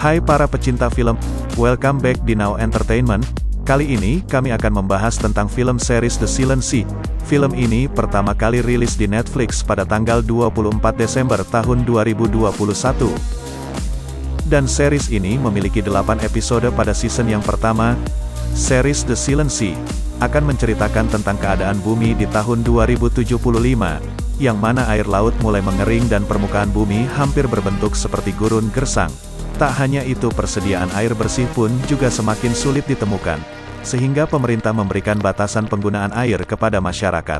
Hai para pecinta film, welcome back di Now Entertainment. Kali ini, kami akan membahas tentang film series The Silent Sea. Film ini pertama kali rilis di Netflix pada tanggal 24 Desember tahun 2021. Dan series ini memiliki 8 episode pada season yang pertama. Series The Silent Sea akan menceritakan tentang keadaan bumi di tahun 2075, yang mana air laut mulai mengering dan permukaan bumi hampir berbentuk seperti gurun gersang. Tak hanya itu, persediaan air bersih pun juga semakin sulit ditemukan, sehingga pemerintah memberikan batasan penggunaan air kepada masyarakat.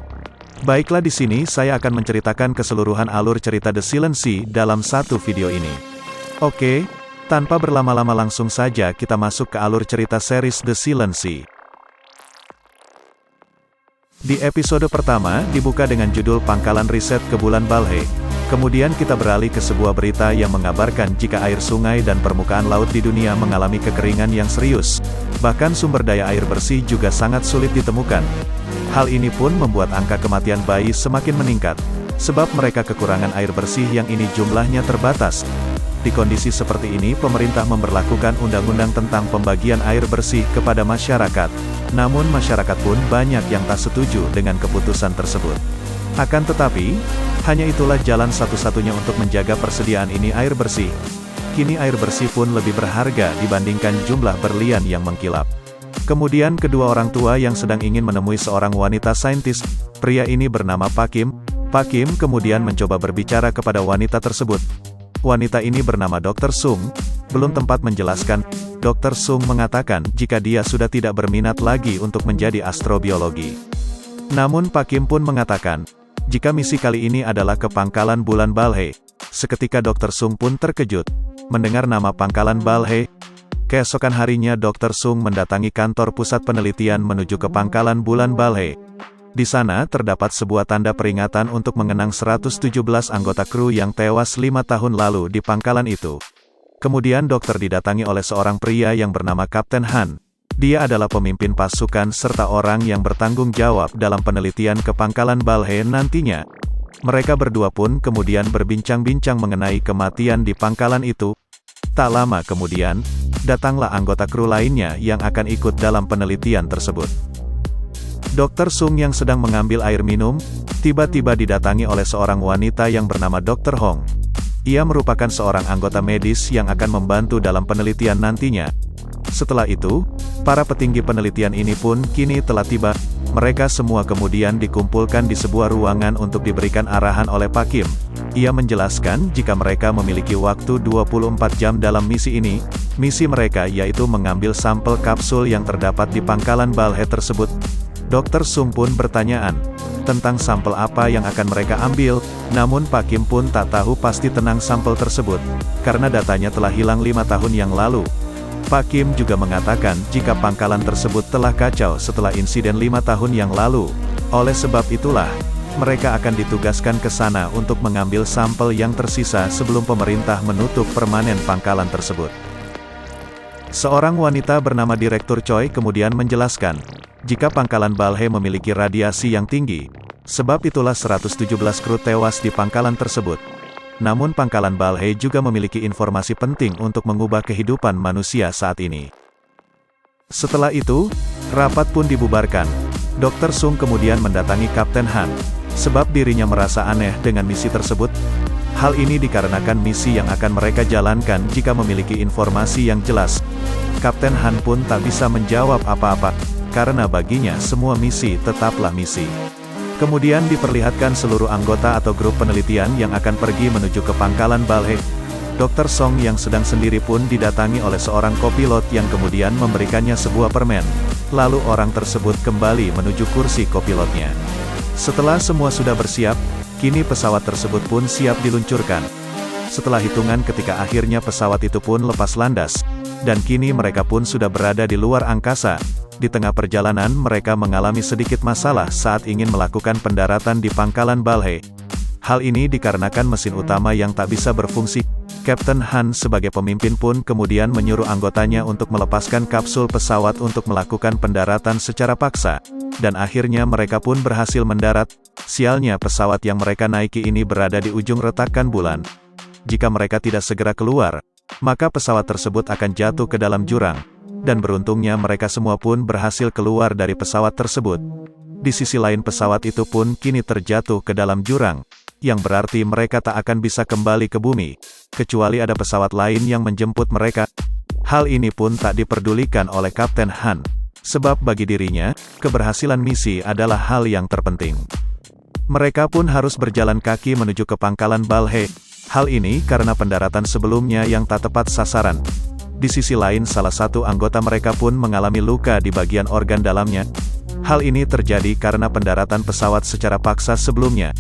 Baiklah, di sini saya akan menceritakan keseluruhan alur cerita The Silent Sea dalam satu video ini. Oke, tanpa berlama-lama langsung saja kita masuk ke alur cerita series The Silent Sea. Di episode pertama, dibuka dengan judul Pangkalan Riset ke Bulan Balhae. Kemudian kita beralih ke sebuah berita yang mengabarkan jika air sungai dan permukaan laut di dunia mengalami kekeringan yang serius. Bahkan sumber daya air bersih juga sangat sulit ditemukan. Hal ini pun membuat angka kematian bayi semakin meningkat, sebab mereka kekurangan air bersih yang ini jumlahnya terbatas. Di kondisi seperti ini, pemerintah memberlakukan undang-undang tentang pembagian air bersih kepada masyarakat. Namun masyarakat pun banyak yang tak setuju dengan keputusan tersebut. Akan tetapi, hanya itulah jalan satu-satunya untuk menjaga persediaan ini air bersih. Kini air bersih pun lebih berharga dibandingkan jumlah berlian yang mengkilap. Kemudian kedua orang tua yang sedang ingin menemui seorang wanita saintis, pria ini bernama Pak Kim. Pak Kim kemudian mencoba berbicara kepada wanita tersebut. Wanita ini bernama Dr. Sung. Belum tempat menjelaskan, Dr. Sung mengatakan jika dia sudah tidak berminat lagi untuk menjadi astrobiologi. Namun Pak Kim pun mengatakan, jika misi kali ini adalah ke pangkalan bulan Balhae. Seketika Dr. Sung pun terkejut mendengar nama pangkalan Balhae. Keesokan harinya Dr. Sung mendatangi kantor pusat penelitian menuju ke pangkalan bulan Balhae. Di sana terdapat sebuah tanda peringatan untuk mengenang 117 anggota kru yang tewas 5 tahun lalu di pangkalan itu. Kemudian dokter didatangi oleh seorang pria yang bernama Kapten Han. Dia adalah pemimpin pasukan serta orang yang bertanggung jawab dalam penelitian ke pangkalan Balhae nantinya. Mereka berdua pun kemudian berbincang-bincang mengenai kematian di pangkalan itu. Tak lama kemudian, datanglah anggota kru lainnya yang akan ikut dalam penelitian tersebut. Dr. Sung yang sedang mengambil air minum, tiba-tiba didatangi oleh seorang wanita yang bernama Dr. Hong. Ia merupakan seorang anggota medis yang akan membantu dalam penelitian nantinya. Setelah itu, para petinggi penelitian ini pun kini telah tiba. Mereka semua kemudian dikumpulkan di sebuah ruangan untuk diberikan arahan oleh Pak Kim. Ia menjelaskan jika mereka memiliki waktu 24 jam dalam misi ini. Misi mereka yaitu mengambil sampel kapsul yang terdapat di pangkalan Balhae tersebut. Dr. Sung pun bertanyaan tentang sampel apa yang akan mereka ambil, namun Pak Kim pun tak tahu pasti tentang sampel tersebut, karena datanya telah hilang 5 tahun yang lalu. Pak Kim juga mengatakan jika pangkalan tersebut telah kacau setelah insiden 5 tahun yang lalu. Oleh sebab itulah, mereka akan ditugaskan ke sana untuk mengambil sampel yang tersisa sebelum pemerintah menutup permanen pangkalan tersebut. Seorang wanita bernama Direktur Choi kemudian menjelaskan, jika pangkalan Balhae memiliki radiasi yang tinggi, sebab itulah 117 kru tewas di pangkalan tersebut. Namun pangkalan Balhae juga memiliki informasi penting untuk mengubah kehidupan manusia saat ini. Setelah itu, rapat pun dibubarkan. Dr. Sung kemudian mendatangi Kapten Han, sebab dirinya merasa aneh dengan misi tersebut. Hal ini dikarenakan misi yang akan mereka jalankan jika memiliki informasi yang jelas. Kapten Han pun tak bisa menjawab apa-apa, karena baginya semua misi tetaplah misi. Kemudian diperlihatkan seluruh anggota atau grup penelitian yang akan pergi menuju ke pangkalan Balhae. Dr. Song yang sedang sendiri pun didatangi oleh seorang kopilot yang kemudian memberikannya sebuah permen. Lalu orang tersebut kembali menuju kursi kopilotnya. Setelah semua sudah bersiap, kini pesawat tersebut pun siap diluncurkan. Setelah hitungan ketika akhirnya pesawat itu pun lepas landas, dan kini mereka pun sudah berada di luar angkasa. Di tengah perjalanan mereka mengalami sedikit masalah saat ingin melakukan pendaratan di pangkalan Balhae. Hal ini dikarenakan mesin utama yang tak bisa berfungsi. Kapten Han sebagai pemimpin pun kemudian menyuruh anggotanya untuk melepaskan kapsul pesawat untuk melakukan pendaratan secara paksa. Dan akhirnya mereka pun berhasil mendarat. Sialnya pesawat yang mereka naiki ini berada di ujung retakan bulan. Jika mereka tidak segera keluar, maka pesawat tersebut akan jatuh ke dalam jurang. Dan beruntungnya mereka semua pun berhasil keluar dari pesawat tersebut. Di sisi lain pesawat itu pun kini terjatuh ke dalam jurang, yang berarti mereka tak akan bisa kembali ke bumi, kecuali ada pesawat lain yang menjemput mereka. Hal ini pun tak diperdulikan oleh Kapten Han, sebab bagi dirinya, keberhasilan misi adalah hal yang terpenting. Mereka pun harus berjalan kaki menuju ke pangkalan Balhae. Hal ini karena pendaratan sebelumnya yang tak tepat sasaran. Di sisi lain salah satu anggota mereka pun mengalami luka di bagian organ dalamnya. Hal ini terjadi karena pendaratan pesawat secara paksa sebelumnya.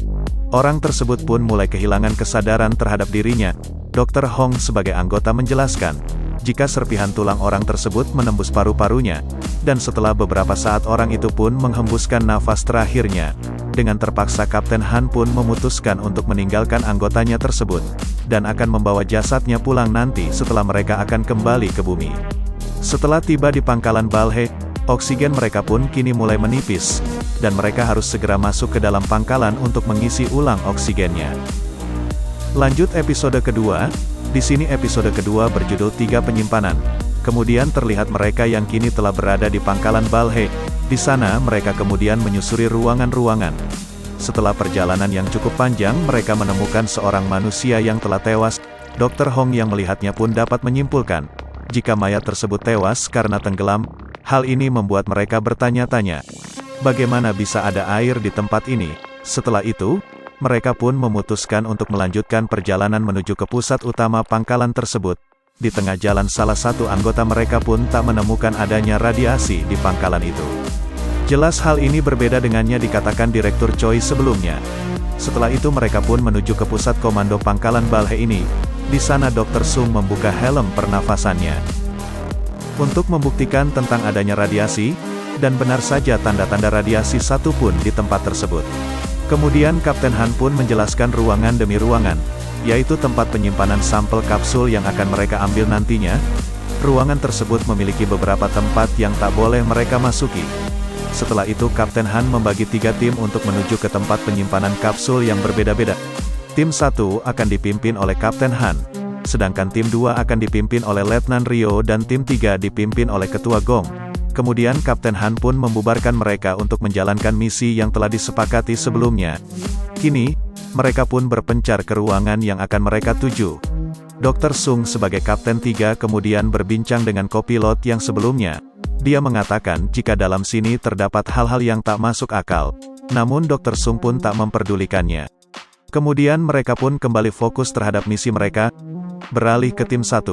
Orang tersebut pun mulai kehilangan kesadaran terhadap dirinya. Dr. Hong sebagai anggota menjelaskan, jika serpihan tulang orang tersebut menembus paru-parunya, dan setelah beberapa saat orang itu pun menghembuskan nafas terakhirnya. Dengan terpaksa Kapten Han pun memutuskan untuk meninggalkan anggotanya tersebut, dan akan membawa jasadnya pulang nanti setelah mereka akan kembali ke bumi. Setelah tiba di pangkalan Balhae, oksigen mereka pun kini mulai menipis, dan mereka harus segera masuk ke dalam pangkalan untuk mengisi ulang oksigennya. Lanjut episode kedua. Di sini episode kedua berjudul 3 Penyimpanan. Kemudian terlihat mereka yang kini telah berada di pangkalan Balhae. Di sana mereka kemudian menyusuri ruangan-ruangan. Setelah perjalanan yang cukup panjang, mereka menemukan seorang manusia yang telah tewas. Dr. Hong yang melihatnya pun dapat menyimpulkan, jika mayat tersebut tewas karena tenggelam. Hal ini membuat mereka bertanya-tanya, bagaimana bisa ada air di tempat ini? Setelah itu, mereka pun memutuskan untuk melanjutkan perjalanan menuju ke pusat utama pangkalan tersebut. Di tengah jalan salah satu anggota mereka pun tak menemukan adanya radiasi di pangkalan itu. Jelas hal ini berbeda dengannya dikatakan Direktur Choi sebelumnya. Setelah itu mereka pun menuju ke pusat komando pangkalan Balhae ini. Di sana Dr. Sung membuka helm pernafasannya untuk membuktikan tentang adanya radiasi, dan benar saja tanda-tanda radiasi satu pun di tempat tersebut. Kemudian Kapten Han pun menjelaskan ruangan demi ruangan, yaitu tempat penyimpanan sampel kapsul yang akan mereka ambil nantinya. Ruangan tersebut memiliki beberapa tempat yang tak boleh mereka masuki. Setelah itu Kapten Han membagi 3 tim untuk menuju ke tempat penyimpanan kapsul yang berbeda-beda. Tim 1 akan dipimpin oleh Kapten Han, sedangkan tim 2 akan dipimpin oleh Letnan Rio dan tim 3 dipimpin oleh Ketua Gong. Kemudian Kapten Han pun membubarkan mereka untuk menjalankan misi yang telah disepakati sebelumnya. Kini, mereka pun berpencar ke ruangan yang akan mereka tuju. Dr. Sung sebagai Kapten 3 kemudian berbincang dengan kopilot yang sebelumnya. Dia mengatakan jika dalam sini terdapat hal-hal yang tak masuk akal. Namun Dr. Sung pun tak memperdulikannya. Kemudian mereka pun kembali fokus terhadap misi mereka, beralih ke tim 1.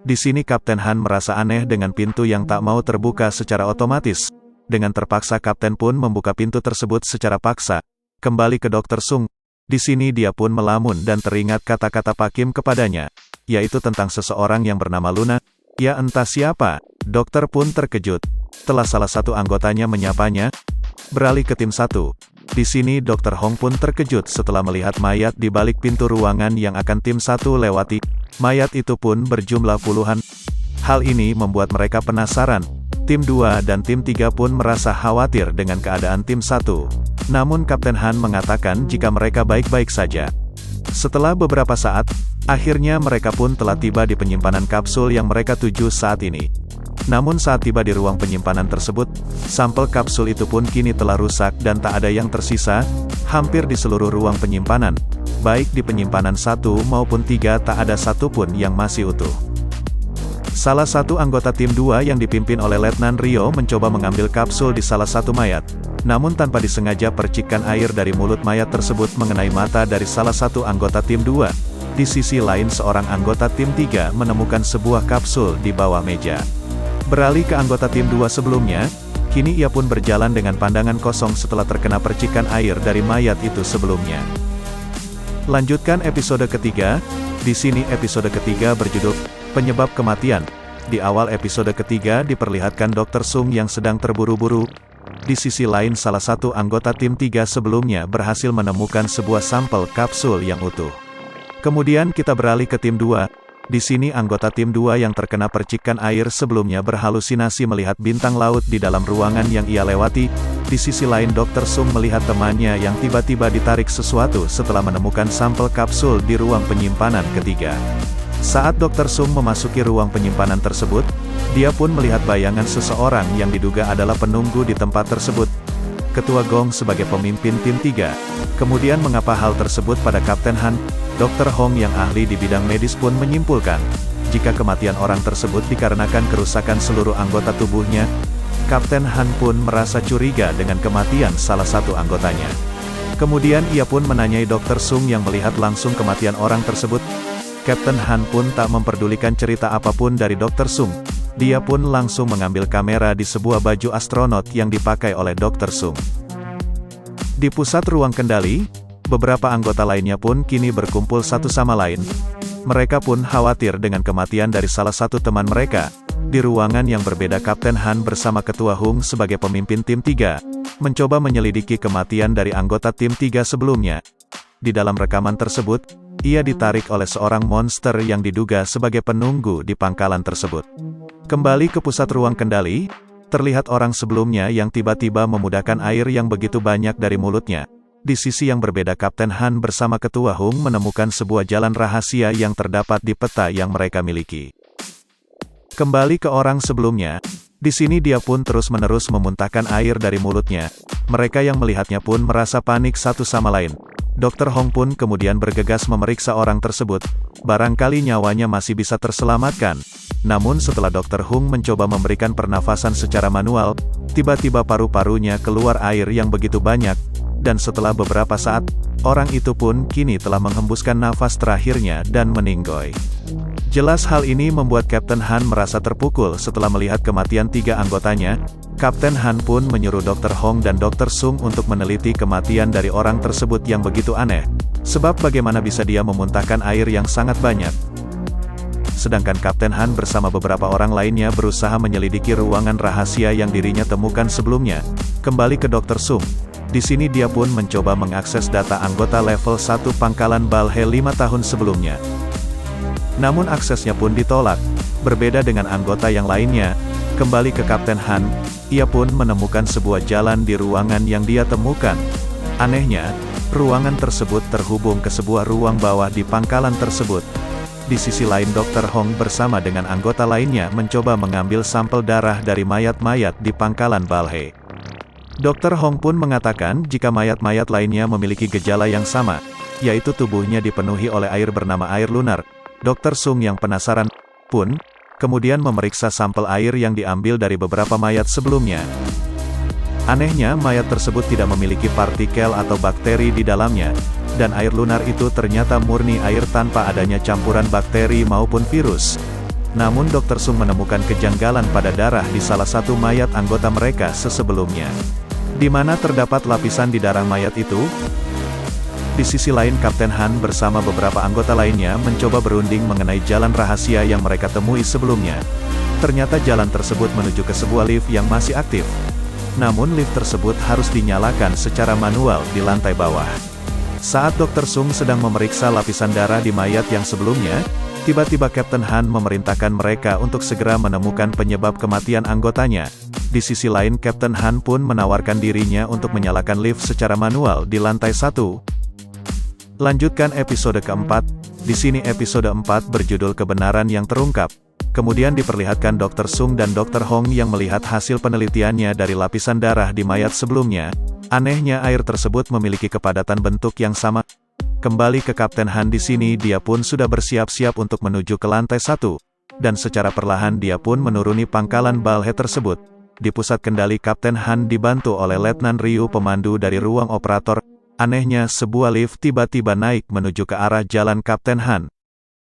Di sini Kapten Han merasa aneh dengan pintu yang tak mau terbuka secara otomatis. Dengan terpaksa Kapten pun membuka pintu tersebut secara paksa. Kembali ke Dr. Sung. Di sini dia pun melamun dan teringat kata-kata Pak Kim kepadanya, yaitu tentang seseorang yang bernama Luna. Ya entah siapa. Dokter pun terkejut. Setelah salah satu anggotanya menyapanya, beralih ke tim 1. Di sini Dr. Hong pun terkejut setelah melihat mayat di balik pintu ruangan yang akan tim 1 lewati. Mayat itu pun berjumlah puluhan. Hal ini membuat mereka penasaran. Tim 2 dan tim 3 pun merasa khawatir dengan keadaan tim 1. Namun Kapten Han mengatakan jika mereka baik-baik saja. Setelah beberapa saat, akhirnya mereka pun telah tiba di penyimpanan kapsul yang mereka tuju saat ini. Namun saat tiba di ruang penyimpanan tersebut, sampel kapsul itu pun kini telah rusak dan tak ada yang tersisa, hampir di seluruh ruang penyimpanan. Baik di penyimpanan 1 maupun 3 tak ada satupun yang masih utuh. Salah satu anggota tim 2 yang dipimpin oleh Letnan Rio mencoba mengambil kapsul di salah satu mayat. Namun tanpa disengaja percikan air dari mulut mayat tersebut mengenai mata dari salah satu anggota tim 2. Di sisi lain seorang anggota tim 3 menemukan sebuah kapsul di bawah meja. Beralih ke anggota tim 2 sebelumnya, kini ia pun berjalan dengan pandangan kosong setelah terkena percikan air dari mayat itu sebelumnya. Lanjutkan episode ketiga. Di sini episode ketiga berjudul Penyebab Kematian. Di awal episode ketiga diperlihatkan Dr. Sung yang sedang terburu-buru. Di sisi lain salah satu anggota tim 3 sebelumnya berhasil menemukan sebuah sampel kapsul yang utuh. Kemudian kita beralih ke tim 2. Di sini anggota tim 2 yang terkena percikan air sebelumnya berhalusinasi melihat bintang laut di dalam ruangan yang ia lewati. Di sisi lain Dr. Sung melihat temannya yang tiba-tiba ditarik sesuatu setelah menemukan sampel kapsul di ruang penyimpanan ketiga. Saat Dr. Sung memasuki ruang penyimpanan tersebut, dia pun melihat bayangan seseorang yang diduga adalah penunggu di tempat tersebut. Ketua Gong sebagai pemimpin tim 3. Kemudian mengapa hal tersebut pada Kapten Han? Dr. Hong yang ahli di bidang medis pun menyimpulkan, jika kematian orang tersebut dikarenakan kerusakan seluruh anggota tubuhnya, Kapten Han pun merasa curiga dengan kematian salah satu anggotanya. Kemudian ia pun menanyai Dr. Sung yang melihat langsung kematian orang tersebut. Kapten Han pun tak memperdulikan cerita apapun dari Dr. Sung. Dia pun langsung mengambil kamera di sebuah baju astronot yang dipakai oleh Dr. Sung. Di pusat ruang kendali, beberapa anggota lainnya pun kini berkumpul satu sama lain. Mereka pun khawatir dengan kematian dari salah satu teman mereka. Di ruangan yang berbeda, Kapten Han bersama Ketua Hung sebagai pemimpin tim 3, mencoba menyelidiki kematian dari anggota tim 3 sebelumnya. Di dalam rekaman tersebut, ia ditarik oleh seorang monster yang diduga sebagai penunggu di pangkalan tersebut. Kembali ke pusat ruang kendali, terlihat orang sebelumnya yang tiba-tiba memudahkan air yang begitu banyak dari mulutnya. Di sisi yang berbeda, Kapten Han bersama Ketua Hung menemukan sebuah jalan rahasia yang terdapat di peta yang mereka miliki. Kembali ke orang sebelumnya, di sini dia pun terus-menerus memuntahkan air dari mulutnya. Mereka yang melihatnya pun merasa panik satu sama lain. Dr. Hong pun kemudian bergegas memeriksa orang tersebut. Barangkali nyawanya masih bisa terselamatkan. Namun setelah Dr. Hong mencoba memberikan pernafasan secara manual, tiba-tiba paru-parunya keluar air yang begitu banyak. Dan setelah beberapa saat, orang itu pun kini telah menghembuskan nafas terakhirnya dan meninggoy. Jelas hal ini membuat Kapten Han merasa terpukul setelah melihat kematian 3 anggotanya. Kapten Han pun menyuruh Dr. Hong dan Dr. Sung untuk meneliti kematian dari orang tersebut yang begitu aneh. Sebab bagaimana bisa dia memuntahkan air yang sangat banyak. Sedangkan Kapten Han bersama beberapa orang lainnya berusaha menyelidiki ruangan rahasia yang dirinya temukan sebelumnya. Kembali ke Dr. Sung. Di sini dia pun mencoba mengakses data anggota level 1 pangkalan Balhe 5 tahun sebelumnya. Namun aksesnya pun ditolak. Berbeda dengan anggota yang lainnya, kembali ke Kapten Han, ia pun menemukan sebuah jalan di ruangan yang dia temukan. Anehnya, ruangan tersebut terhubung ke sebuah ruang bawah di pangkalan tersebut. Di sisi lain, Dr. Hong bersama dengan anggota lainnya mencoba mengambil sampel darah dari mayat-mayat di pangkalan Balhe. Dr. Hong pun mengatakan jika mayat-mayat lainnya memiliki gejala yang sama, yaitu tubuhnya dipenuhi oleh air bernama air lunar. Dr. Sung yang penasaran pun kemudian memeriksa sampel air yang diambil dari beberapa mayat sebelumnya. Anehnya, mayat tersebut tidak memiliki partikel atau bakteri di dalamnya, dan air lunar itu ternyata murni air tanpa adanya campuran bakteri maupun virus. Namun Dr. Sung menemukan kejanggalan pada darah di salah satu mayat anggota mereka sebelumnya. Di mana terdapat lapisan di darah mayat itu? Di sisi lain, Kapten Han bersama beberapa anggota lainnya mencoba berunding mengenai jalan rahasia yang mereka temui sebelumnya. Ternyata jalan tersebut menuju ke sebuah lift yang masih aktif. Namun lift tersebut harus dinyalakan secara manual di lantai bawah. Saat Dr. Sung sedang memeriksa lapisan darah di mayat yang sebelumnya, tiba-tiba Kapten Han memerintahkan mereka untuk segera menemukan penyebab kematian anggotanya. Di sisi lain, Kapten Han pun menawarkan dirinya untuk menyalakan lift secara manual di lantai 1. Lanjutkan episode keempat. Di sini episode 4 berjudul Kebenaran yang Terungkap. Kemudian diperlihatkan Dr. Sung dan Dr. Hong yang melihat hasil penelitiannya dari lapisan darah di mayat sebelumnya. Anehnya air tersebut memiliki kepadatan bentuk yang sama. Kembali ke Kapten Han, di sini dia pun sudah bersiap-siap untuk menuju ke lantai 1. Dan secara perlahan dia pun menuruni pangkalan Balhe tersebut. Di pusat kendali, Kapten Han dibantu oleh Letnan Ryu pemandu dari ruang operator. Anehnya, sebuah lift tiba-tiba naik menuju ke arah jalan Kapten Han.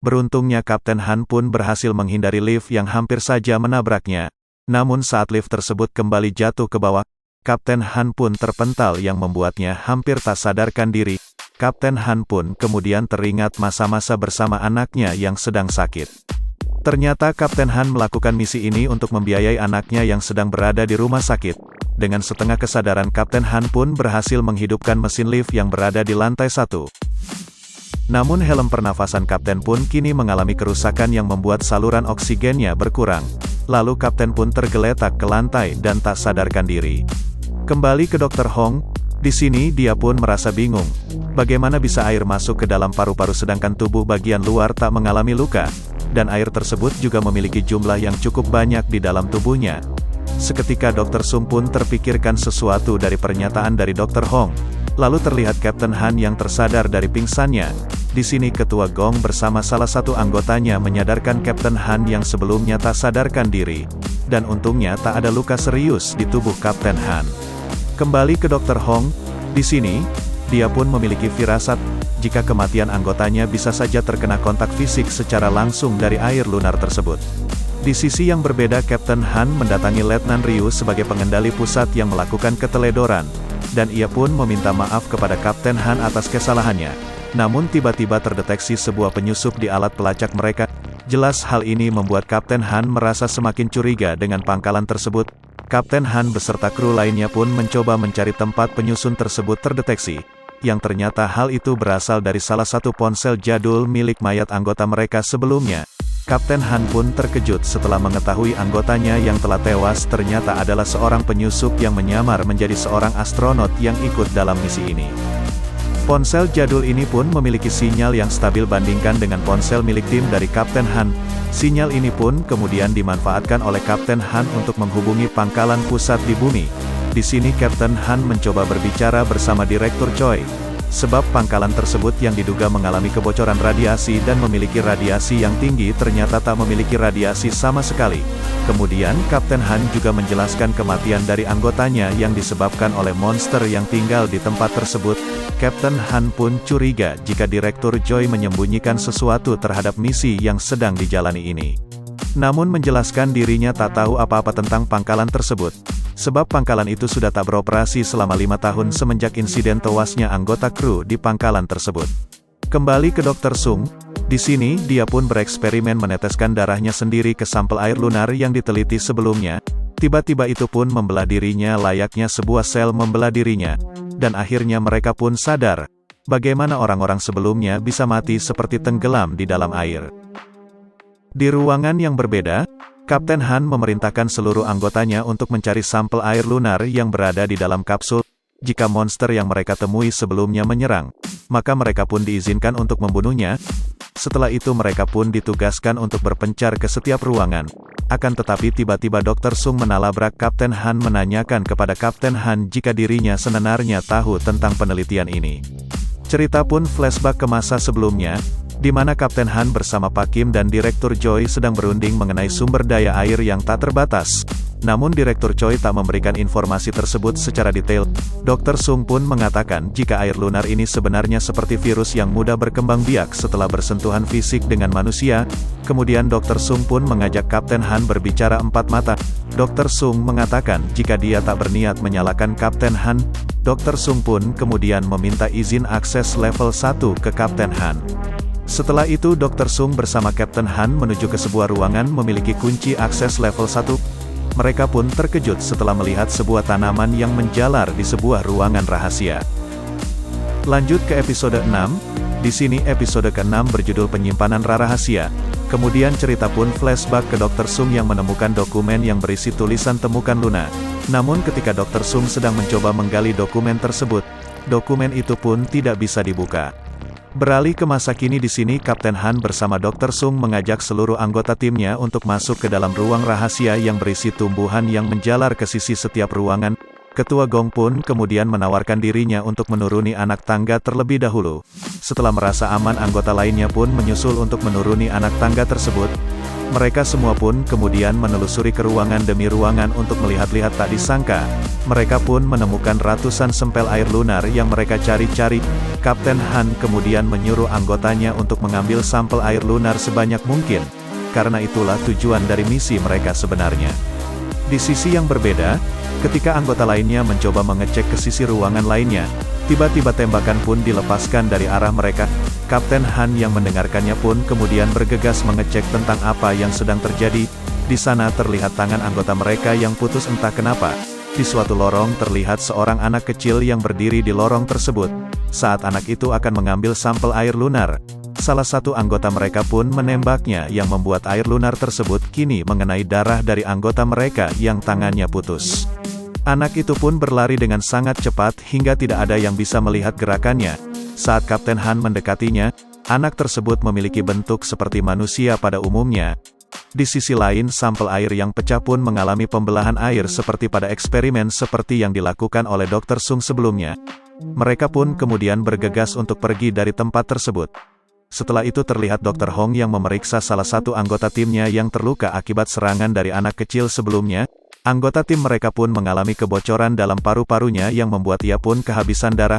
Beruntungnya Kapten Han pun berhasil menghindari lift yang hampir saja menabraknya. Namun saat lift tersebut kembali jatuh ke bawah, Kapten Han pun terpental yang membuatnya hampir tak sadarkan diri. Kapten Han pun kemudian teringat masa-masa bersama anaknya yang sedang sakit. Ternyata Kapten Han melakukan misi ini untuk membiayai anaknya yang sedang berada di rumah sakit. Dengan setengah kesadaran, Kapten Han pun berhasil menghidupkan mesin lift yang berada di lantai 1. Namun helm pernafasan Kapten pun kini mengalami kerusakan yang membuat saluran oksigennya berkurang. Lalu Kapten pun tergeletak ke lantai dan tak sadarkan diri. Kembali ke Dr. Hong, Di sini dia pun merasa bingung. Bagaimana bisa air masuk ke dalam paru-paru sedangkan tubuh bagian luar tak mengalami luka? Dan air tersebut juga memiliki jumlah yang cukup banyak di dalam tubuhnya. Seketika Dr. Sung pun terpikirkan sesuatu dari pernyataan dari Dr. Hong. Lalu terlihat Kapten Han yang tersadar dari pingsannya. Di sini Ketua Gong bersama salah satu anggotanya menyadarkan Kapten Han yang sebelumnya tak sadarkan diri. Dan untungnya tak ada luka serius di tubuh Kapten Han. Kembali ke Dr. Hong, di sini, dia pun memiliki firasat, jika kematian anggotanya bisa saja terkena kontak fisik secara langsung dari air lunar tersebut. Di sisi yang berbeda Kapten Han mendatangi Letnan Ryu sebagai pengendali pusat yang melakukan keteledoran, dan ia pun meminta maaf kepada Kapten Han atas kesalahannya. Namun tiba-tiba terdeteksi sebuah penyusup di alat pelacak mereka. Jelas hal ini membuat Kapten Han merasa semakin curiga dengan pangkalan tersebut. Kapten Han beserta kru lainnya pun mencoba mencari tempat penyusun tersebut terdeteksi, yang ternyata hal itu berasal dari salah satu ponsel jadul milik mayat anggota mereka sebelumnya. Kapten Han pun terkejut setelah mengetahui anggotanya yang telah tewas ternyata adalah seorang penyusup yang menyamar menjadi seorang astronot yang ikut dalam misi ini. Ponsel jadul ini pun memiliki sinyal yang stabil bandingkan dengan ponsel milik tim dari Kapten Han. Sinyal ini pun kemudian dimanfaatkan oleh Kapten Han untuk menghubungi pangkalan pusat di bumi. Di sini Kapten Han mencoba berbicara bersama Direktur Choi. Sebab pangkalan tersebut yang diduga mengalami kebocoran radiasi dan memiliki radiasi yang tinggi ternyata tak memiliki radiasi sama sekali. Kemudian Kapten Han juga menjelaskan kematian dari anggotanya yang disebabkan oleh monster yang tinggal di tempat tersebut. Kapten Han pun curiga jika Direktur Choi menyembunyikan sesuatu terhadap misi yang sedang dijalani ini. Namun menjelaskan dirinya tak tahu apa-apa tentang pangkalan tersebut. Sebab pangkalan itu sudah tak beroperasi selama 5 tahun semenjak insiden tewasnya anggota kru di pangkalan tersebut. Kembali ke Dr. Sung, di sini dia pun bereksperimen meneteskan darahnya sendiri ke sampel air lunar yang diteliti sebelumnya. Tiba-tiba itu pun membelah dirinya layaknya sebuah sel membelah dirinya. Dan akhirnya mereka pun sadar, bagaimana orang-orang sebelumnya bisa mati seperti tenggelam di dalam air. Di ruangan yang berbeda, Kapten Han memerintahkan seluruh anggotanya untuk mencari sampel air lunar yang berada di dalam kapsul. Jika monster yang mereka temui sebelumnya menyerang, maka mereka pun diizinkan untuk membunuhnya. Setelah itu mereka pun ditugaskan untuk berpencar ke setiap ruangan. Akan tetapi tiba-tiba Dr. Sung menalabrak Kapten Han menanyakan kepada Kapten Han jika dirinya sebenarnya tahu tentang penelitian ini. Cerita pun flashback ke masa sebelumnya, di mana Kapten Han bersama Pak Kim dan Direktur Choi sedang berunding mengenai sumber daya air yang tak terbatas. Namun Direktur Choi tak memberikan informasi tersebut secara detail. Dr. Sung pun mengatakan jika air lunar ini sebenarnya seperti virus yang mudah berkembang biak setelah bersentuhan fisik dengan manusia. Kemudian Dr. Sung pun mengajak Kapten Han berbicara empat mata. Dr. Sung mengatakan jika dia tak berniat menyalahkan Kapten Han. Dr. Sung pun kemudian meminta izin akses level 1 ke Kapten Han. Setelah itu Dr. Sung bersama Kapten Han menuju ke sebuah ruangan memiliki kunci akses level 1. Mereka pun terkejut setelah melihat sebuah tanaman yang menjalar di sebuah ruangan rahasia. Lanjut ke episode 6. Di sini episode ke-6 berjudul Penyimpanan Rahasia. Kemudian cerita pun flashback ke Dr. Sung yang menemukan dokumen yang berisi tulisan Temukan Luna. Namun ketika Dr. Sung sedang mencoba menggali dokumen tersebut, dokumen itu pun tidak bisa dibuka. Beralih ke masa kini di sini Kapten Han bersama Dr. Sung mengajak seluruh anggota timnya untuk masuk ke dalam ruang rahasia yang berisi tumbuhan yang menjalar ke sisi setiap ruangan. Ketua Gong pun kemudian menawarkan dirinya untuk menuruni anak tangga terlebih dahulu. Setelah merasa aman anggota lainnya pun menyusul untuk menuruni anak tangga tersebut. Mereka semua pun kemudian menelusuri ke ruangan demi ruangan untuk melihat-lihat tak disangka. Mereka pun menemukan ratusan sempel air lunar yang mereka cari-cari. Kapten Han kemudian menyuruh anggotanya untuk mengambil sampel air lunar sebanyak mungkin. Karena itulah tujuan dari misi mereka sebenarnya. Di sisi yang berbeda, ketika anggota lainnya mencoba mengecek ke sisi ruangan lainnya, tiba-tiba tembakan pun dilepaskan dari arah mereka. Kapten Han yang mendengarkannya pun kemudian bergegas mengecek tentang apa yang sedang terjadi. Di sana terlihat tangan anggota mereka yang putus entah kenapa. Di suatu lorong terlihat seorang anak kecil yang berdiri di lorong tersebut. Saat anak itu akan mengambil sampel air lunar, salah satu anggota mereka pun menembaknya yang membuat air lunar tersebut kini mengenai darah dari anggota mereka yang tangannya putus. Anak itu pun berlari dengan sangat cepat hingga tidak ada yang bisa melihat gerakannya. Saat Kapten Han mendekatinya, anak tersebut memiliki bentuk seperti manusia pada umumnya. Di sisi lain, sampel air yang pecah pun mengalami pembelahan air seperti pada eksperimen seperti yang dilakukan oleh Dr. Sung sebelumnya. Mereka pun kemudian bergegas untuk pergi dari tempat tersebut. Setelah itu terlihat Dr. Hong yang memeriksa salah satu anggota timnya yang terluka akibat serangan dari anak kecil sebelumnya. Anggota tim mereka pun mengalami kebocoran dalam paru-parunya yang membuat ia pun kehabisan darah.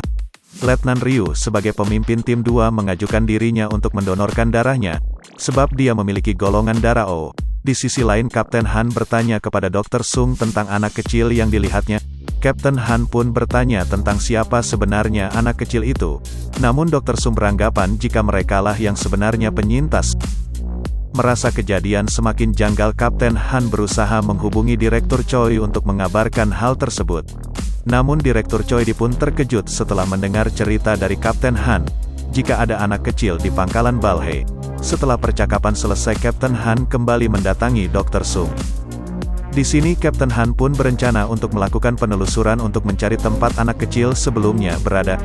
Letnan Ryu sebagai pemimpin tim 2 mengajukan dirinya untuk mendonorkan darahnya, sebab dia memiliki golongan darah O. Di sisi lain Kapten Han bertanya kepada Dr. Sung tentang anak kecil yang dilihatnya. Kapten Han pun bertanya tentang siapa sebenarnya anak kecil itu. Namun Dr. Sung beranggapan jika merekalah yang sebenarnya penyintas. Merasa kejadian semakin janggal, Kapten Han berusaha menghubungi Direktur Choi untuk mengabarkan hal tersebut. Namun Direktur Choi pun terkejut setelah mendengar cerita dari Kapten Han, jika ada anak kecil di pangkalan Balhae. Setelah percakapan selesai, Kapten Han kembali mendatangi Dr. Sung. Di sini Kapten Han pun berencana untuk melakukan penelusuran untuk mencari tempat anak kecil sebelumnya berada.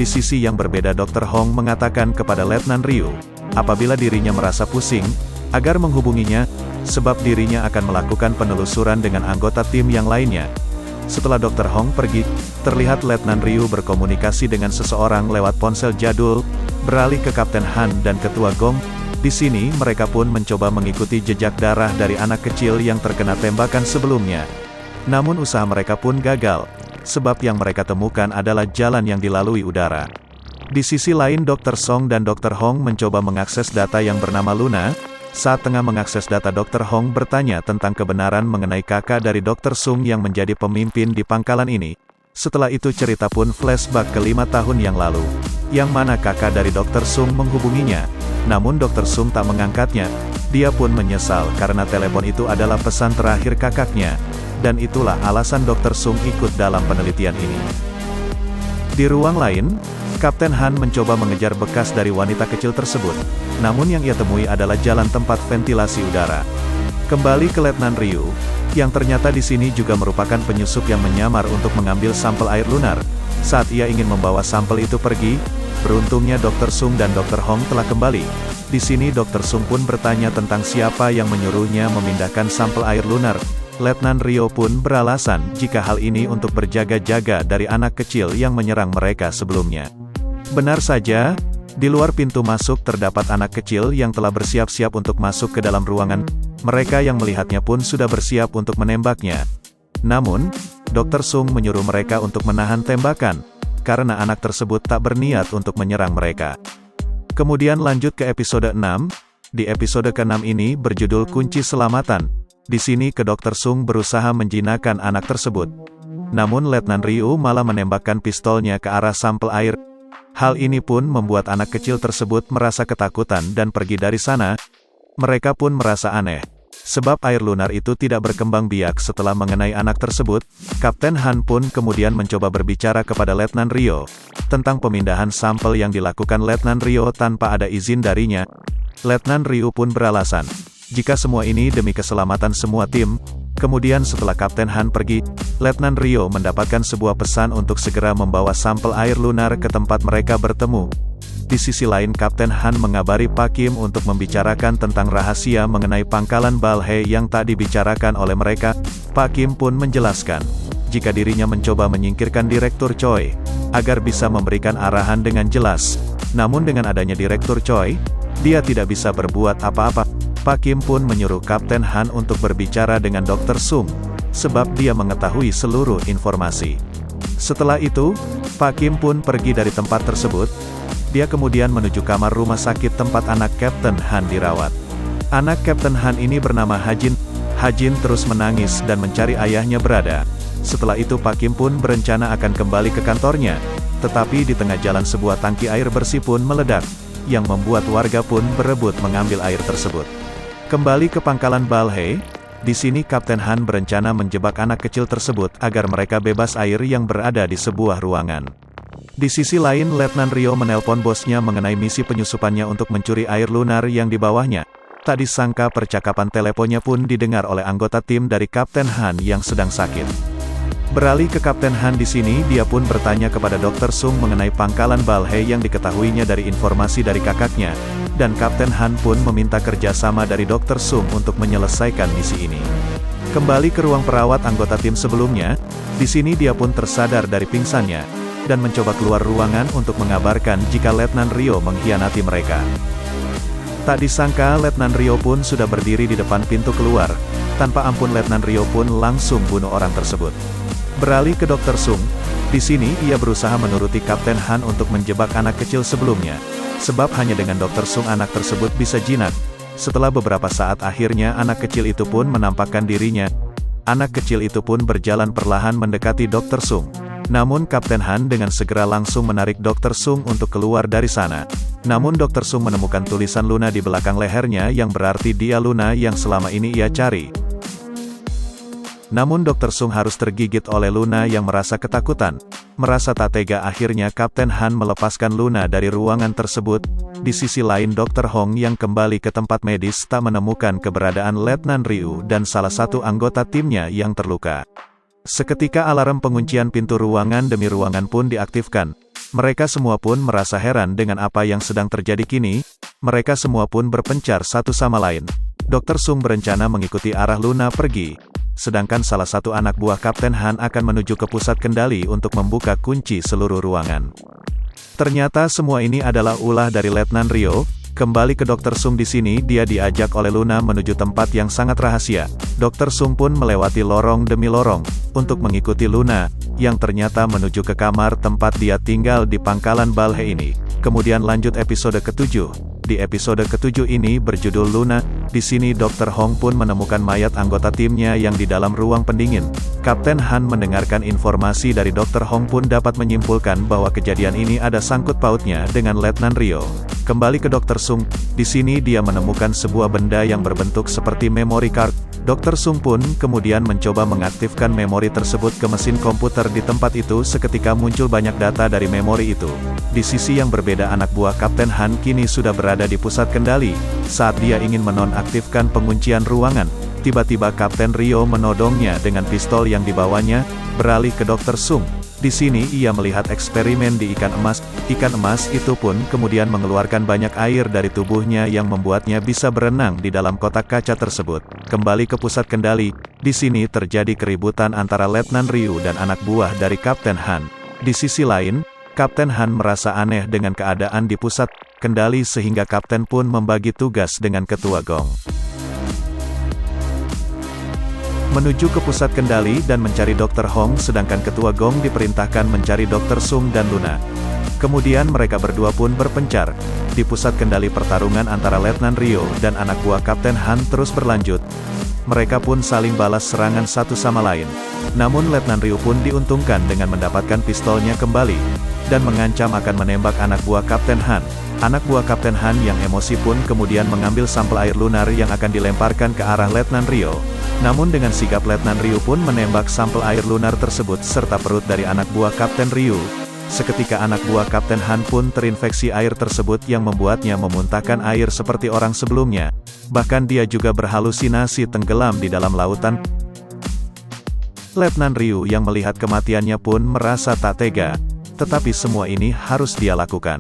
Di sisi yang berbeda, Dr. Hong mengatakan kepada Letnan Ryu, apabila dirinya merasa pusing, agar menghubunginya, sebab dirinya akan melakukan penelusuran dengan anggota tim yang lainnya. Setelah Dr. Hong pergi, terlihat Letnan Ryu berkomunikasi dengan seseorang lewat ponsel jadul, beralih ke Kapten Han dan Ketua Gong. Di sini mereka pun mencoba mengikuti jejak darah dari anak kecil yang terkena tembakan sebelumnya. Namun usaha mereka pun gagal, sebab yang mereka temukan adalah jalan yang dilalui udara. Di sisi lain Dr. Song dan Dr. Hong mencoba mengakses data yang bernama Luna. Saat tengah mengakses data, Dr. Hong bertanya tentang kebenaran mengenai kakak dari Dr. Sung yang menjadi pemimpin di pangkalan ini. Setelah itu cerita pun flashback ke 5 tahun yang lalu, yang mana kakak dari Dr. Sung menghubunginya. Namun Dr. Sung tak mengangkatnya. Dia pun menyesal karena telepon itu adalah pesan terakhir kakaknya. Dan itulah alasan Dr. Sung ikut dalam penelitian ini. Di ruang lain, Kapten Han mencoba mengejar bekas dari wanita kecil tersebut. Namun yang ia temui adalah jalan tempat ventilasi udara. Kembali ke Letnan Ryu, yang ternyata di sini juga merupakan penyusup yang menyamar untuk mengambil sampel air lunar. Saat ia ingin membawa sampel itu pergi, beruntungnya Dr. Sung dan Dr. Hong telah kembali. Di sini Dr. Sung pun bertanya tentang siapa yang menyuruhnya memindahkan sampel air lunar. Letnan Ryu pun beralasan jika hal ini untuk berjaga-jaga dari anak kecil yang menyerang mereka sebelumnya. Benar saja, di luar pintu masuk terdapat anak kecil yang telah bersiap-siap untuk masuk ke dalam ruangan. Mereka yang melihatnya pun sudah bersiap untuk menembaknya. Namun, Dr. Sung menyuruh mereka untuk menahan tembakan, karena anak tersebut tak berniat untuk menyerang mereka. Kemudian lanjut ke episode 6. Di episode ke-6 ini berjudul Kunci Selamatan. Di sini Dr. Sung berusaha menjinakkan anak tersebut. Namun Letnan Ryu malah menembakkan pistolnya ke arah sampel air. Hal ini pun membuat anak kecil tersebut merasa ketakutan dan pergi dari sana. Mereka pun merasa aneh, sebab air lunar itu tidak berkembang biak setelah mengenai anak tersebut. Kapten Han pun kemudian mencoba berbicara kepada Letnan Ryu tentang pemindahan sampel yang dilakukan Letnan Ryu tanpa ada izin darinya. Letnan Ryu pun beralasan, jika semua ini demi keselamatan semua tim. Kemudian setelah Kapten Han pergi, Letnan Ryu mendapatkan sebuah pesan untuk segera membawa sampel air lunar ke tempat mereka bertemu. Di sisi lain Kapten Han mengabari Pak Kim untuk membicarakan tentang rahasia mengenai pangkalan Balhae yang tak dibicarakan oleh mereka. Pak Kim pun menjelaskan, jika dirinya mencoba menyingkirkan Direktur Choi, agar bisa memberikan arahan dengan jelas. Namun dengan adanya Direktur Choi, dia tidak bisa berbuat apa-apa. Pak Kim pun menyuruh Kapten Han untuk berbicara dengan Dr. Sung, sebab dia mengetahui seluruh informasi. Setelah itu, Pak Kim pun pergi dari tempat tersebut. Dia kemudian menuju kamar rumah sakit tempat anak Kapten Han dirawat. Anak Kapten Han ini bernama Hajin. Hajin terus menangis dan mencari ayahnya berada. Setelah itu Pak Kim pun berencana akan kembali ke kantornya. Tetapi di tengah jalan sebuah tangki air bersih pun meledak, yang membuat warga pun berebut mengambil air tersebut. Kembali ke pangkalan Balhae, di sini Kapten Han berencana menjebak anak kecil tersebut agar mereka bebas air yang berada di sebuah ruangan. Di sisi lain Letnan Ryu menelpon bosnya mengenai misi penyusupannya untuk mencuri air lunar yang di bawahnya. Tak disangka percakapan teleponnya pun didengar oleh anggota tim dari Kapten Han yang sedang sakit. Beralih ke Kapten Han di sini, dia pun bertanya kepada Dr. Sung mengenai pangkalan Balhae yang diketahuinya dari informasi dari kakaknya, dan Kapten Han pun meminta kerjasama dari Dr. Sung untuk menyelesaikan misi ini. Kembali ke ruang perawat anggota tim sebelumnya, di sini dia pun tersadar dari pingsannya, dan mencoba keluar ruangan untuk mengabarkan jika Letnan Ryo mengkhianati mereka. Tak disangka Letnan Ryo pun sudah berdiri di depan pintu keluar. Tanpa ampun Letnan Ryo pun langsung bunuh orang tersebut. Beralih ke Dr. Sung, di sini ia berusaha menuruti Kapten Han untuk menjebak anak kecil sebelumnya. Sebab hanya dengan Dr. Sung anak tersebut bisa jinak. Setelah beberapa saat akhirnya anak kecil itu pun menampakkan dirinya. Anak kecil itu pun berjalan perlahan mendekati Dr. Sung. Namun Kapten Han dengan segera langsung menarik Dr. Sung untuk keluar dari sana. Namun Dr. Sung menemukan tulisan Luna di belakang lehernya yang berarti dia Luna yang selama ini ia cari. Namun Dr. Sung harus tergigit oleh Luna yang merasa ketakutan. Merasa tak tega akhirnya Kapten Han melepaskan Luna dari ruangan tersebut. Di sisi lain Dr. Hong yang kembali ke tempat medis tak menemukan keberadaan Letnan Ryu dan salah satu anggota timnya yang terluka. Seketika alarm penguncian pintu ruangan demi ruangan pun diaktifkan. Mereka semua pun merasa heran dengan apa yang sedang terjadi kini. Mereka semua pun berpencar satu sama lain. Dr. Sung berencana mengikuti arah Luna pergi. Sedangkan salah satu anak buah Kapten Han akan menuju ke pusat kendali untuk membuka kunci seluruh ruangan. Ternyata semua ini adalah ulah dari Letnan Ryo. Kembali ke Dr. Sung di sini, dia diajak oleh Luna menuju tempat yang sangat rahasia. Dr. Sung pun melewati lorong demi lorong untuk mengikuti Luna, yang ternyata menuju ke kamar tempat dia tinggal di pangkalan Balhae ini. Kemudian lanjut episode ke-7. Di episode ke-7 ini berjudul Luna. Di sini Dr. Hong pun menemukan mayat anggota timnya yang di dalam ruang pendingin. Kapten Han mendengarkan informasi dari Dr. Hong pun dapat menyimpulkan bahwa kejadian ini ada sangkut pautnya dengan Letnan Ryo. Kembali ke Dr. Sung, di sini dia menemukan sebuah benda yang berbentuk seperti memory card. Dr. Sung pun kemudian mencoba mengaktifkan memori tersebut ke mesin komputer di tempat itu. Seketika muncul banyak data dari memori itu. Di sisi yang berbeda anak buah Kapten Han kini sudah berada di pusat kendali. Saat dia ingin menonaktifkan penguncian ruangan, tiba-tiba Kapten Ryo menodongnya dengan pistol yang dibawanya. Beralih ke Dr. Sung. Di sini ia melihat eksperimen di ikan emas. Ikan emas itu pun kemudian mengeluarkan banyak air dari tubuhnya yang membuatnya bisa berenang di dalam kotak kaca tersebut. Kembali ke pusat kendali, di sini terjadi keributan antara Letnan Ryu dan anak buah dari Kapten Han. Di sisi lain, Kapten Han merasa aneh dengan keadaan di pusat kendali sehingga Kapten pun membagi tugas dengan Ketua Gong. Menuju ke pusat kendali dan mencari Dr. Hong sedangkan Ketua Gong diperintahkan mencari Dr. Sung dan Luna. Kemudian mereka berdua pun berpencar. Di pusat kendali pertarungan antara Letnan Ryo dan anak buah Kapten Han terus berlanjut. Mereka pun saling balas serangan satu sama lain. Namun Letnan Ryo pun diuntungkan dengan mendapatkan pistolnya kembali, dan mengancam akan menembak anak buah Kapten Han. Anak buah Kapten Han yang emosi pun kemudian mengambil sampel air lunar yang akan dilemparkan ke arah Letnan Ryo. Namun dengan sigap Letnan Ryo pun menembak sampel air lunar tersebut serta perut dari anak buah Kapten Ryo. Seketika anak buah Kapten Han pun terinfeksi air tersebut yang membuatnya memuntahkan air seperti orang sebelumnya. Bahkan dia juga berhalusinasi tenggelam di dalam lautan. Letnan Ryo yang melihat kematiannya pun merasa tak tega. Tetapi semua ini harus dia lakukan.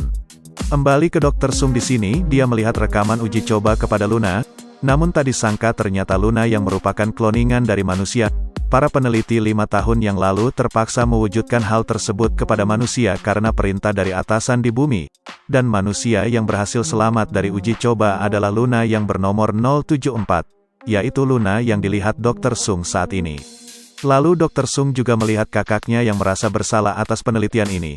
Kembali ke Dr. Sung di sini, dia melihat rekaman uji coba kepada Luna. Namun tak disangka ternyata Luna yang merupakan kloningan dari manusia. Para peneliti 5 tahun yang lalu terpaksa mewujudkan hal tersebut kepada manusia karena perintah dari atasan di bumi. Dan manusia yang berhasil selamat dari uji coba adalah Luna yang bernomor 074. Yaitu Luna yang dilihat Dr. Sung saat ini. Lalu Dr. Sung juga melihat kakaknya yang merasa bersalah atas penelitian ini.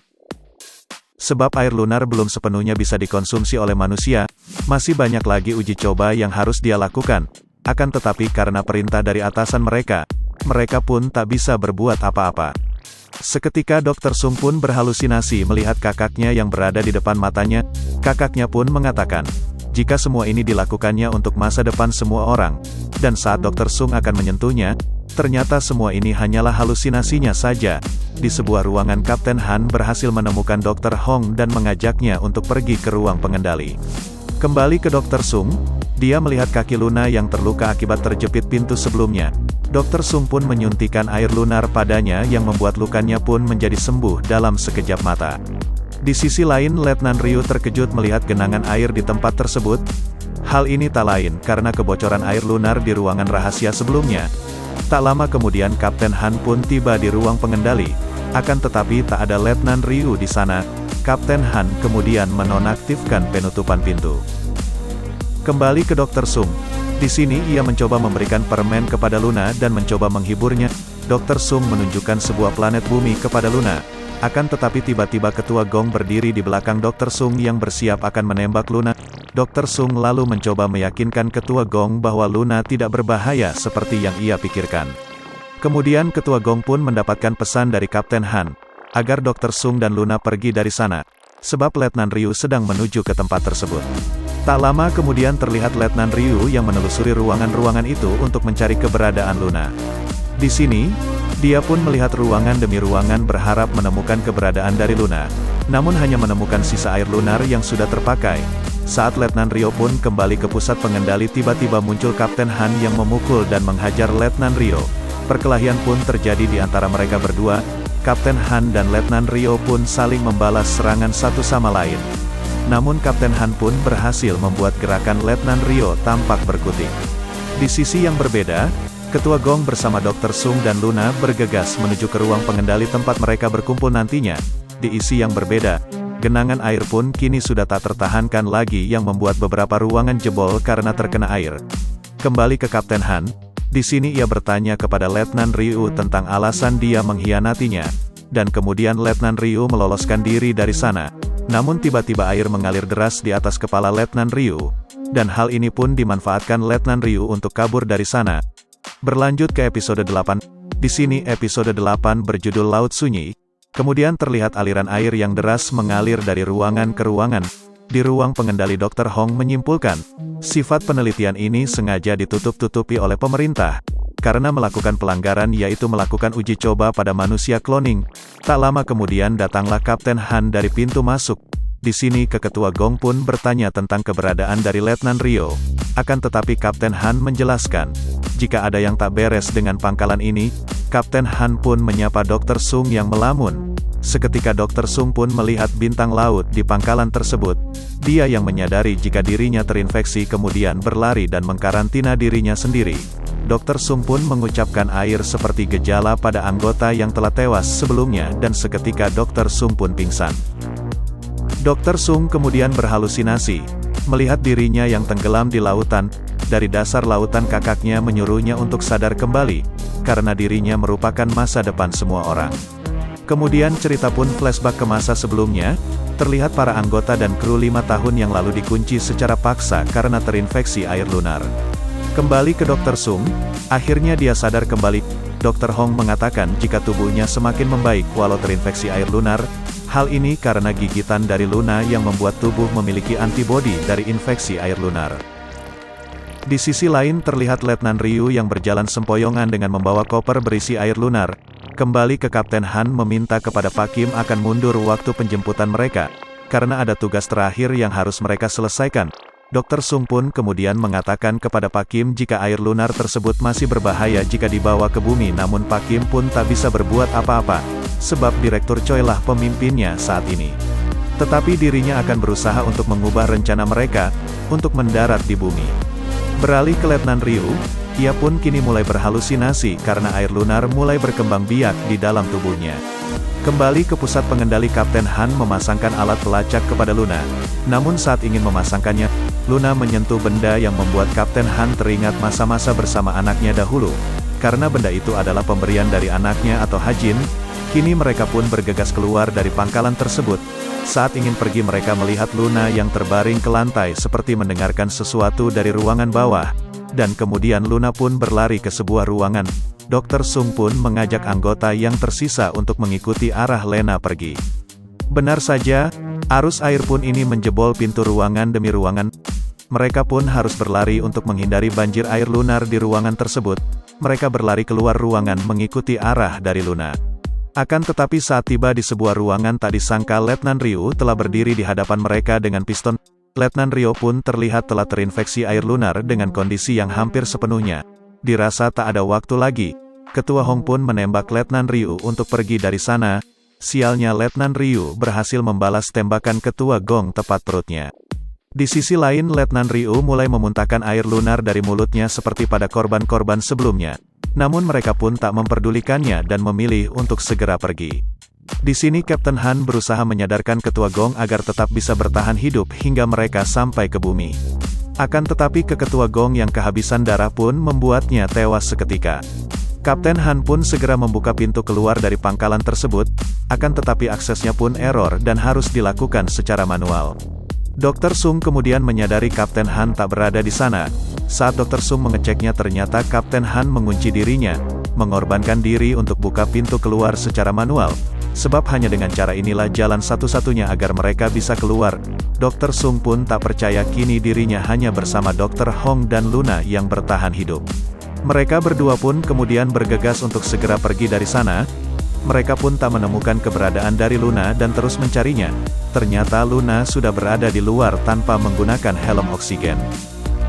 Sebab air lunar belum sepenuhnya bisa dikonsumsi oleh manusia, masih banyak lagi uji coba yang harus dia lakukan. Akan tetapi karena perintah dari atasan mereka pun tak bisa berbuat apa-apa. Seketika Dr. Sung pun berhalusinasi melihat kakaknya yang berada di depan matanya. Kakaknya pun mengatakan, jika semua ini dilakukannya untuk masa depan semua orang, dan saat Dr. Sung akan menyentuhnya, ternyata semua ini hanyalah halusinasinya saja. Di sebuah ruangan Kapten Han berhasil menemukan Dr. Hong dan mengajaknya untuk pergi ke ruang pengendali. Kembali ke Dr. Sung, dia melihat kaki Luna yang terluka akibat terjepit pintu sebelumnya. Dr. Sung pun menyuntikkan air lunar padanya yang membuat lukanya pun menjadi sembuh dalam sekejap mata. Di sisi lain Letnan Ryu terkejut melihat genangan air di tempat tersebut. Hal ini tak lain karena kebocoran air lunar di ruangan rahasia sebelumnya. Tak lama kemudian Kapten Han pun tiba di ruang pengendali. Akan tetapi tak ada Letnan Ryu di sana. Kapten Han kemudian menonaktifkan penutupan pintu. Kembali ke Dr. Sung. Di sini ia mencoba memberikan permen kepada Luna dan mencoba menghiburnya. Dr. Sung menunjukkan sebuah planet bumi kepada Luna. Akan tetapi tiba-tiba Ketua Gong berdiri di belakang Dr. Sung yang bersiap akan menembak Luna. Dr. Sung lalu mencoba meyakinkan Ketua Gong bahwa Luna tidak berbahaya seperti yang ia pikirkan. Kemudian Ketua Gong pun mendapatkan pesan dari Kapten Han, agar Dr. Sung dan Luna pergi dari sana, sebab Letnan Ryu sedang menuju ke tempat tersebut. Tak lama kemudian terlihat Letnan Ryu yang menelusuri ruangan-ruangan itu untuk mencari keberadaan Luna. Di sini, dia pun melihat ruangan demi ruangan berharap menemukan keberadaan dari Luna, namun hanya menemukan sisa air lunar yang sudah terpakai. Saat Letnan Ryu pun kembali ke pusat pengendali tiba-tiba muncul Kapten Han yang memukul dan menghajar Letnan Ryu. Perkelahian pun terjadi di antara mereka berdua. Kapten Han dan Letnan Ryu pun saling membalas serangan satu sama lain. Namun Kapten Han pun berhasil membuat gerakan Letnan Ryu tampak berkutik. Di sisi yang berbeda, Ketua Gong bersama Dr. Sung dan Luna bergegas menuju ke ruang pengendali tempat mereka berkumpul nantinya. Di isi yang berbeda, genangan air pun kini sudah tak tertahankan lagi yang membuat beberapa ruangan jebol karena terkena air. Kembali ke Kapten Han, di sini ia bertanya kepada Letnan Ryu tentang alasan dia mengkhianatinya, dan kemudian Letnan Ryu meloloskan diri dari sana. Namun tiba-tiba air mengalir deras di atas kepala Letnan Ryu, dan hal ini pun dimanfaatkan Letnan Ryu untuk kabur dari sana. Berlanjut ke episode 8, di sini episode 8 berjudul Laut Sunyi. Kemudian terlihat aliran air yang deras mengalir dari ruangan ke ruangan. Di ruang pengendali Dr. Hong menyimpulkan, sifat penelitian ini sengaja ditutup-tutupi oleh pemerintah, karena melakukan pelanggaran yaitu melakukan uji coba pada manusia cloning. Tak lama kemudian datanglah Kapten Han dari pintu masuk. Di sini Ketua Gong pun bertanya tentang keberadaan dari Letnan Ryu. Akan tetapi Kapten Han menjelaskan, jika ada yang tak beres dengan pangkalan ini. Kapten Han pun menyapa Dr. Sung yang melamun. Seketika Dr. Sung pun melihat bintang laut di pangkalan tersebut. Dia yang menyadari jika dirinya terinfeksi kemudian berlari dan mengkarantina dirinya sendiri. Dr. Sung pun mengucapkan air seperti gejala pada anggota yang telah tewas sebelumnya dan seketika Dr. Sung pun pingsan. Dr. Sung kemudian berhalusinasi, melihat dirinya yang tenggelam di lautan. Dari dasar lautan kakaknya menyuruhnya untuk sadar kembali, karena dirinya merupakan masa depan semua orang. Kemudian cerita pun flashback ke masa sebelumnya, terlihat para anggota dan kru 5 tahun yang lalu dikunci secara paksa karena terinfeksi air lunar. Kembali ke Dr. Sung, akhirnya dia sadar kembali. Dr. Hong mengatakan jika tubuhnya semakin membaik walau terinfeksi air lunar. Hal ini karena gigitan dari Luna yang membuat tubuh memiliki antibodi dari infeksi air lunar. Di sisi lain terlihat Letnan Ryu yang berjalan sempoyongan dengan membawa koper berisi air lunar. Kembali ke Kapten Han meminta kepada Pak Kim akan mundur waktu penjemputan mereka, karena ada tugas terakhir yang harus mereka selesaikan. Dr. Sung pun kemudian mengatakan kepada Pak Kim jika air lunar tersebut masih berbahaya jika dibawa ke bumi, namun Pak Kim pun tak bisa berbuat apa-apa, sebab Direktur Choi lah pemimpinnya saat ini. Tetapi dirinya akan berusaha untuk mengubah rencana mereka, untuk mendarat di bumi. Beralih ke Letnan Ryu, ia pun kini mulai berhalusinasi karena air lunar mulai berkembang biak di dalam tubuhnya. Kembali ke pusat pengendali, Kapten Han memasangkan alat pelacak kepada Luna. Namun saat ingin memasangkannya, Luna menyentuh benda yang membuat Kapten Han teringat masa-masa bersama anaknya dahulu. Karena benda itu adalah pemberian dari anaknya atau Hajin, kini mereka pun bergegas keluar dari pangkalan tersebut. Saat ingin pergi mereka melihat Luna yang terbaring ke lantai seperti mendengarkan sesuatu dari ruangan bawah. Dan kemudian Luna pun berlari ke sebuah ruangan. Dr. Sung pun mengajak anggota yang tersisa untuk mengikuti arah Lena pergi. Benar saja, arus air pun ini menjebol pintu ruangan demi ruangan. Mereka pun harus berlari untuk menghindari banjir air lunar di ruangan tersebut. Mereka berlari keluar ruangan mengikuti arah dari Luna. Akan tetapi saat tiba di sebuah ruangan tak disangka Letnan Ryu telah berdiri di hadapan mereka dengan piston. Letnan Ryu pun terlihat telah terinfeksi air lunar dengan kondisi yang hampir sepenuhnya. Dirasa tak ada waktu lagi, Ketua Hong pun menembak Letnan Ryu untuk pergi dari sana. Sialnya Letnan Ryu berhasil membalas tembakan Ketua Gong tepat perutnya. Di sisi lain Letnan Ryu mulai memuntahkan air lunar dari mulutnya seperti pada korban-korban sebelumnya. Namun mereka pun tak memperdulikannya dan memilih untuk segera pergi. Di sini Kapten Han berusaha menyadarkan Ketua Gong agar tetap bisa bertahan hidup hingga mereka sampai ke bumi. Akan tetapi Ketua Gong yang kehabisan darah pun membuatnya tewas seketika. Kapten Han pun segera membuka pintu keluar dari pangkalan tersebut, akan tetapi aksesnya pun error dan harus dilakukan secara manual. Dr. Sung kemudian menyadari Kapten Han tak berada di sana. Saat Dr. Sung mengeceknya ternyata Kapten Han mengunci dirinya, mengorbankan diri untuk buka pintu keluar secara manual. Sebab hanya dengan cara inilah jalan satu-satunya agar mereka bisa keluar. Dr. Sung pun tak percaya kini dirinya hanya bersama Dr. Hong dan Luna yang bertahan hidup. Mereka berdua pun kemudian bergegas untuk segera pergi dari sana. Mereka pun tak menemukan keberadaan dari Luna dan terus mencarinya. Ternyata Luna sudah berada di luar tanpa menggunakan helm oksigen.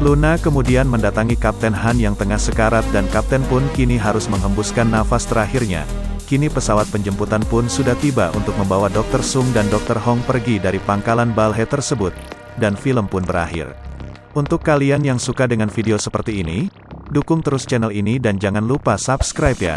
Luna kemudian mendatangi Kapten Han yang tengah sekarat dan Kapten pun kini harus menghembuskan nafas terakhirnya. Kini pesawat penjemputan pun sudah tiba untuk membawa Dr. Sung dan Dr. Hong pergi dari pangkalan Balhe tersebut. Dan film pun berakhir. Untuk kalian yang suka dengan video seperti ini, dukung terus channel ini dan jangan lupa subscribe ya.